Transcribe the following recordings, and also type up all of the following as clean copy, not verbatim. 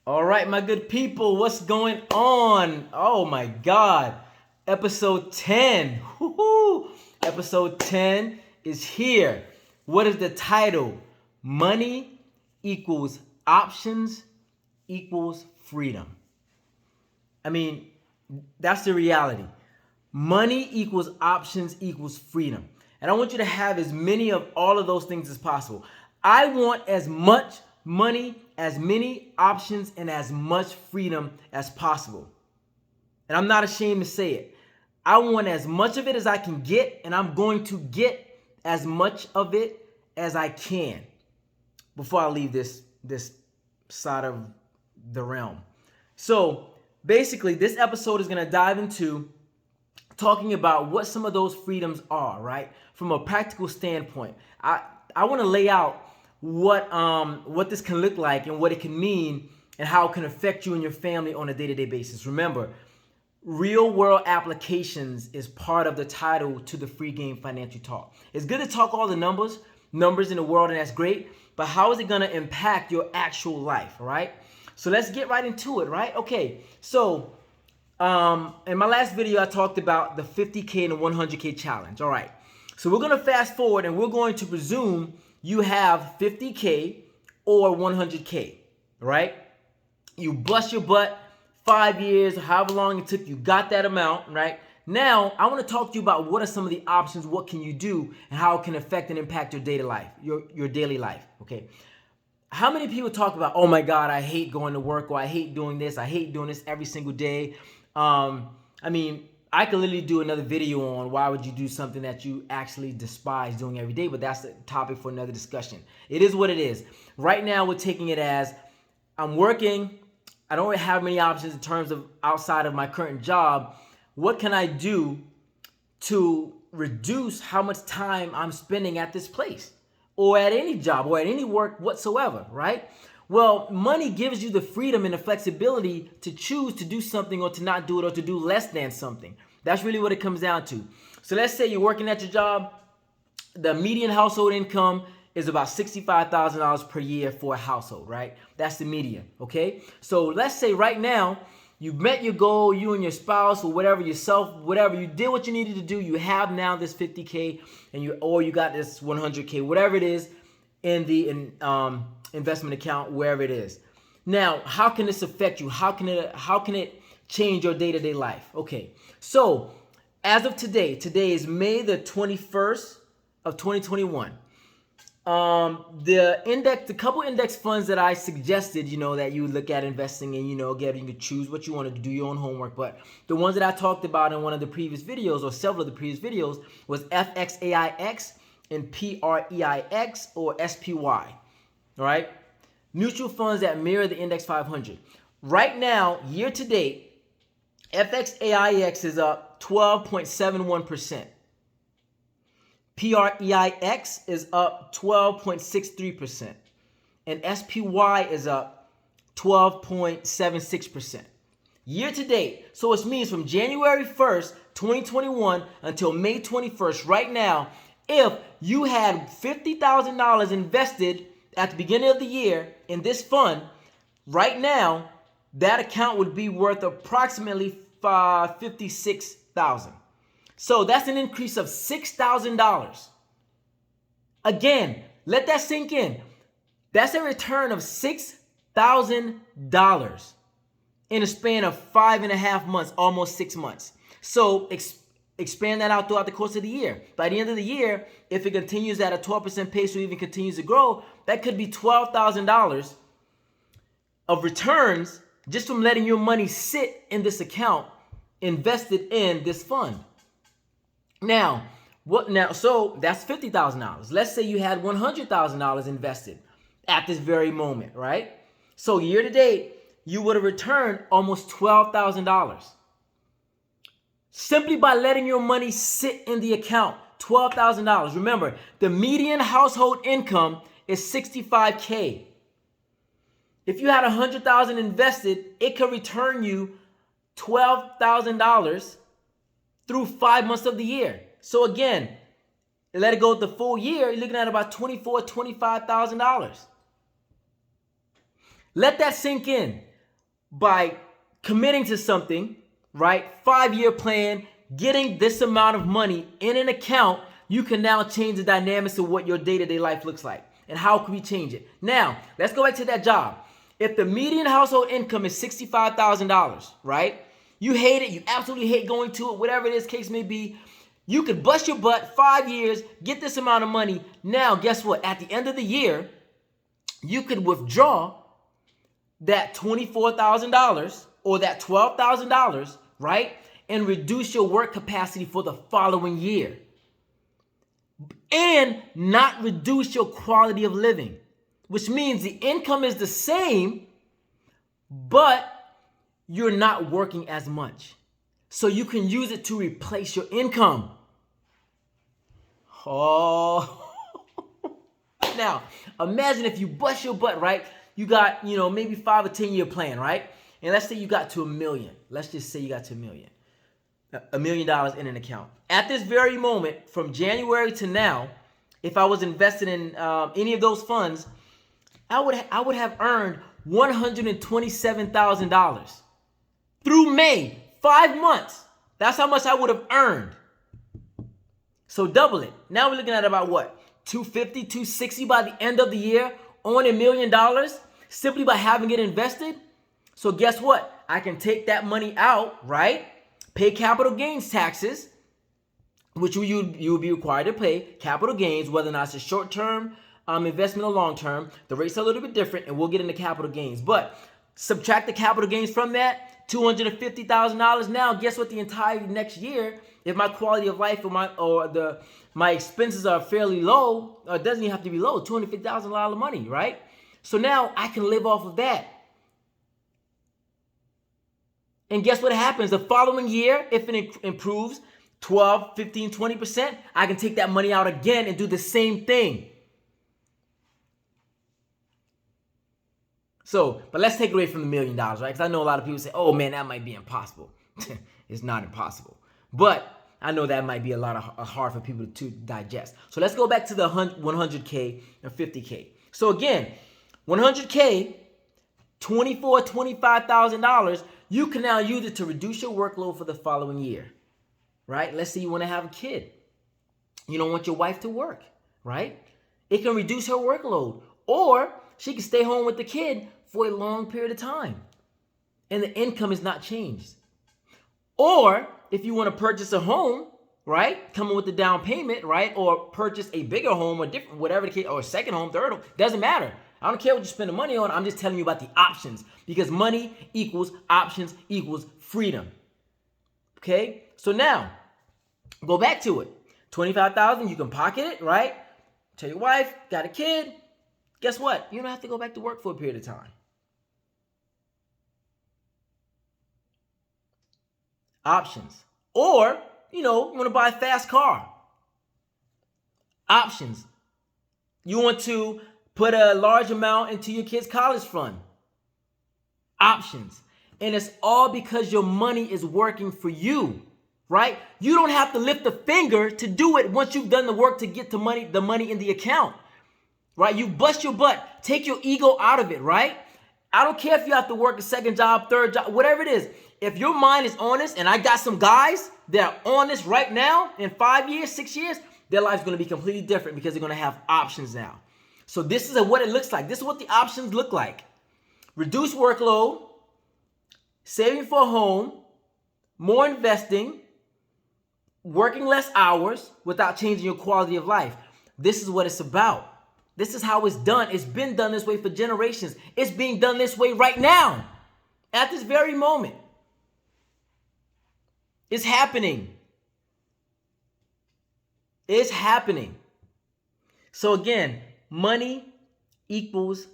All right, my good people, what's going on? Oh my God, episode 10. Woo-hoo. Episode 10 is here. What is the title? Money equals options equals freedom. I mean, that's the reality. Money equals options equals freedom. And I want you to have as many of all of those things as possible. I want as much money, as many options, and as much freedom as possible. And I'm not ashamed to say it. I want as much of it as I can get, and I'm going to get as much of it as I can before I leave this side of the realm. So basically, this episode is going to dive into talking about what some of those freedoms are, right? From a practical standpoint. I want to lay out what this can look like and what it can mean and how it can affect you and your family on a day-to-day basis. Remember, real world applications is part of the title to the Free Game Financial Talk. It's good to talk all the numbers in the world, and that's great, but how is it going to impact your actual life, right? So let's get right into it, right? Okay, so in my last video, I talked about the 50K and the 100K challenge. All right, so we're going to fast forward and we're going to presume you have 50K or 100K, right? You bust your butt 5 years, however long it took, you got that amount, right? Now, I want to talk to you about what are some of the options, what can you do, and how it can affect and impact your daily life, your daily life, okay? How many people talk about, oh my God, I hate going to work, or I hate doing this every single day? I mean, I could literally do another video on why would you do something that you actually despise doing every day, but that's a topic for another discussion. It is what it is. Right now, we're taking it as I'm working. I don't really have many options in terms of outside of my current job. What can I do to reduce how much time I'm spending at this place or at any job or at any work whatsoever, right? Well, money gives you the freedom and the flexibility to choose to do something or to not do it or to do less than something. That's really what it comes down to. So let's say you're working at your job. The median household income is about $65,000 per year for a household, right? That's the median, okay? So let's say right now, you've met your goal, you and your spouse or whatever, yourself, whatever, you did what you needed to do. You have now this 50K and you got this 100K, whatever it is in the investment account, wherever it is. Now, how can this affect you? How can it change your day-to-day life? Okay, so as of today is May the 21st of 2021. The couple index funds that I suggested, that you look at investing in, getting to choose what you want to do your own homework. But the ones that I talked about in one of the previous videos or several of the previous videos was FXAIX and PREIX or SPY. All right, mutual funds that mirror the index 500. Right now, year to date, FXAIX is up 12.71%. PREIX is up 12.63%. And SPY is up 12.76%. Year to date, so it means from January 1st, 2021 until May 21st, right now, if you had $50,000 invested at the beginning of the year in this fund, right now, that account would be worth approximately $56,000. So that's an increase of $6,000. Again, let that sink in. That's a return of $6,000 in a span of 5.5 months, almost 6 months. So expand that out throughout the course of the year. By the end of the year, if it continues at a 12% pace or even continues to grow, that could be $12,000 of returns just from letting your money sit in this account invested in this fund. Now, so that's $50,000. Let's say you had $100,000 invested at this very moment, right? So year to date, you would have returned almost $12,000. Simply by letting your money sit in the account, $12,000. Remember, the median household income is $65K. If you had $100,000 invested, it could return you $12,000 through 5 months of the year. So again, let it go the full year, you're looking at about $24,000, $25,000. Let that sink in. by committing to something, right? 5-year plan, getting this amount of money in an account, you can now change the dynamics of what your day-to-day life looks like. And how can we change it? Now, let's go back to that job. If the median household income is $65,000, right? You hate it, you absolutely hate going to it, whatever it is, case may be, you could bust your butt 5 years, get this amount of money. Now, guess what? At the end of the year, you could withdraw that $24,000 or that $12,000, right? And reduce your work capacity for the following year. And not reduce your quality of living, which means the income is the same, but you're not working as much. So you can use it to replace your income. Oh. Now, imagine if you bust your butt, right? You got, maybe 5 or 10 year plan, right? And let's say you got to $1 million. Let's just say you got to $1 million. $1 million in an account. At this very moment, from January to now, if I was invested in any of those funds, I would have earned $127,000 through May. 5 months. That's how much I would have earned. So double it. Now we're looking at about what? 250, 260 by the end of the year on $1 million simply by having it invested. So guess what? I can take that money out, right? Pay capital gains taxes, which you will be required to pay capital gains, whether or not it's a short-term investment or long-term. The rates are a little bit different, and we'll get into capital gains. But subtract the capital gains from that, $250,000. Now, guess what? The entire next year, if my quality of life or my expenses are fairly low, or it doesn't even have to be low, $250,000 a lot of money, right? So now I can live off of that. And guess what happens? The following year, if it improves 12, 15, 20%, I can take that money out again and do the same thing. So, but let's take it away from the $1 million, right? Because I know a lot of people say, oh man, that might be impossible. It's not impossible. But I know that might be a lot of hard for people to digest. So let's go back to the 100K or 50K. So again, 100K, $25,000, you can now use it to reduce your workload for the following year, right? Let's say you want to have a kid. You don't want your wife to work, right? It can reduce her workload. Or she can stay home with the kid for a long period of time, and the income is not changed. Or if you want to purchase a home, right, coming with the down payment, right, or purchase a bigger home or different, whatever the case, or a second home, third home, doesn't matter. I don't care what you spend the money on. I'm just telling you about the options, because money equals options equals freedom. Okay, so now go back to it. $25,000, you can pocket it, right? Tell your wife, got a kid. Guess what? You don't have to go back to work for a period of time. Options. Or, you want to buy a fast car. Options. You want to put a large amount into your kid's college fund. Options. And it's all because your money is working for you, right? You don't have to lift a finger to do it once you've done the work to get the money in the account. Right? You bust your butt. Take your ego out of it, right? I don't care if you have to work a second job, third job, whatever it is. If your mind is honest, and I got some guys that are honest right now, in 5 years, 6 years, their life's going to be completely different because they're going to have options now. So this is what it looks like. This is what the options look like. Reduce workload, saving for a home, more investing, working less hours without changing your quality of life. This is what it's about. This is how it's done. It's been done this way for generations. It's being done this way right now, at this very moment. It's happening. It's happening. So again, money equals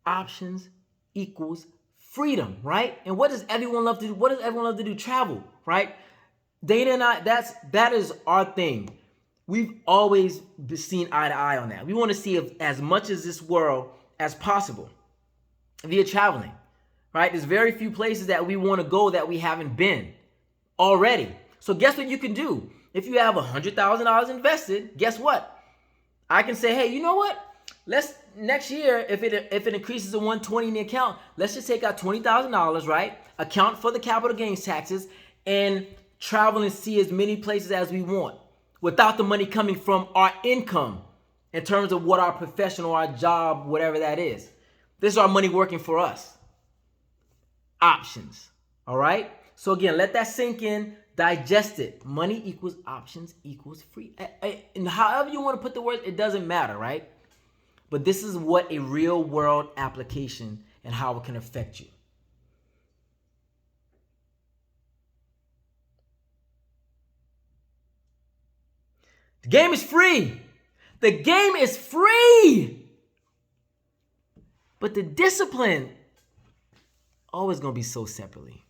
options equals freedom, right? And what does everyone love to do? What does everyone love to do? Travel, right? Dana and I, that is our thing. We've always seen eye to eye on that. We want to see as much of this world as possible via traveling, right? There's very few places that we want to go that we haven't been already. So guess what you can do? If you have $100,000 invested, guess what? I can say, hey, you know what? let's next year, if it increases to 120 in the account, let's just take out $20,000, right? Account for the capital gains taxes and travel and see as many places as we want without the money coming from our income in terms of what our profession or our job, whatever that is. This is our money working for us. Options. All right? So again, let that sink in. Digest it. Money equals options equals free. And however you want to put the words, it doesn't matter, right? But this is what a real world application and how it can affect you. The game is free. The game is free. But the discipline, always going to be so separately.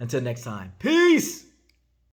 Until next time. Peace.